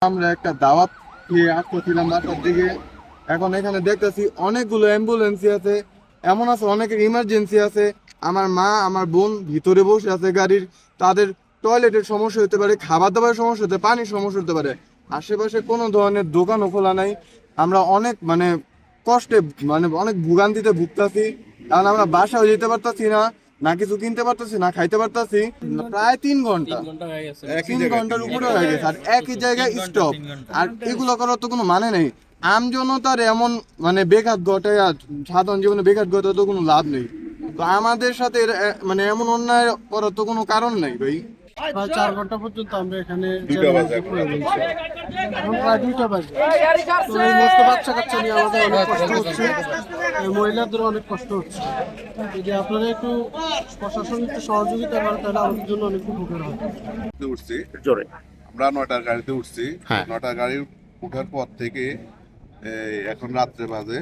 আমরা একটা দাওয়াত খেয়ে আসতেছিলাম বাসার দিকে। এখন এখানে দেখতেছি অনেকগুলো অ্যাম্বুলেন্সি আছে, এমন আছে অনেকের ইমার্জেন্সি আছে। আমার মা আমার বোন ভিতরে বসে আছে গাড়ির, তাদের টয়লেটের সমস্যা হতে পারে, খাবার দাবারের সমস্যা হতে পারে, পানির সমস্যা হতে পারে। আশেপাশে কোনো ধরনের দোকানও খোলা নাই। আমরা অনেক কষ্টে অনেক ভোগান্তিতে ভুগতাছি, কারণ আমরা বাসাও যেতে পারতাছি না, না কিছু কিনতে পারতাছি না খাইতে পারতাছি। প্রায় 3 ঘন্টা, 3 ঘন্টার উপরে হয়ে গেছে আর একই জায়গায় স্টপ। আর এগুলো করার তো কোনো মানে নেই। আমজনতার এমন বেঘাত ঘটায়, আর সাধারণ জীবনে বেঘাত ঘটায় তো কোনো লাভ নেই। তো আমাদের সাথে এমন অন্যায় করার তো কোনো কারণ নেই ভাই। প্রায় 4 ঘন্টা পর্যন্ত আমরা এখানে এখন প্রায় 2টা বাজে। তো এই মতো বাচ্চা কাচ্চা নিয়ে আমাদের অনেক কষ্ট হচ্ছে, মহিলাদের অনেক কষ্ট হচ্ছে। যদি আপনারা একটু প্রশাসন একটু সহযোগিতা করেন তাহলে আমাদের জন্য অনেক উপকার হয়। উঠছি জোরে, আমরা 9টার গাড়িতে উঠছি। 9টার গাড়ি উঠার পর থেকে এখন রাত্রে বাজে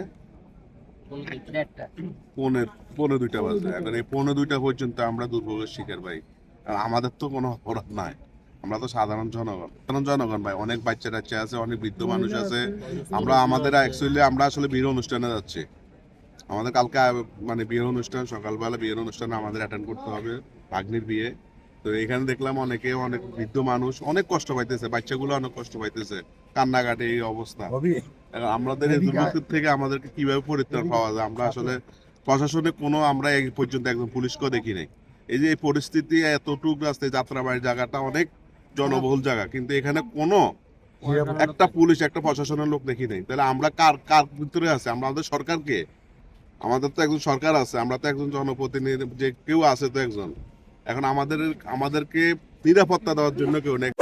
পৌনে 2টা বাজে। এখন এই পৌনে 2টা পর্যন্ত আমরা দুর্ভোগের শিকার ভাই। আর আমাদের তো কোনো অপরাধ নাই, আমরা তো সাধারণ জনগণ ভাই। অনেক বাচ্চা টাচ্চা আছে, অনেক বৃদ্ধ মানুষ আছে। আমরা আসলে বিয়ের অনুষ্ঠানে যাচ্ছি। আমাদের কালকে বিয়ের অনুষ্ঠান, সকালবেলা বিয়ের অনুষ্ঠানে আমাদের অ্যাটেন্ড করতে হবে, ভাগ্নির বিয়ে। তো এখানে দেখলাম অনেক বৃদ্ধ মানুষ অনেক কষ্ট পাইতেছে, বাচ্চাগুলো অনেক কষ্ট পাইতেছে, কান্নাকাটি এই অবস্থা। এখন আমাদের এই দুর্নীতির থেকে আমাদেরকে কিভাবে পরিত্রাণ পাওয়া যায়? আমরা আসলে প্রশাসনে আমরা এই পর্যন্ত একজন পুলিশকেও দেখি নাই। এই যে এই পরিস্থিতি, এতটুকু রাস্তায় যাত্রাবাড়ির জায়গাটা অনেক জনবহুল জায়গা, কিন্তু এখানে কোনো একটা পুলিশ, একটা প্রশাসনের লোক দেখি নাই। তাহলে আমরা কার ভিতরে আছে? আমাদের সরকারকে, আমাদের তো একজন সরকার আছে, আমরা তো একজন জনপ্রতিনিধি, যে কেউ আছে তো একজন। এখন আমাদেরকে নিরাপত্তা দেওয়ার জন্য কেউ নেই।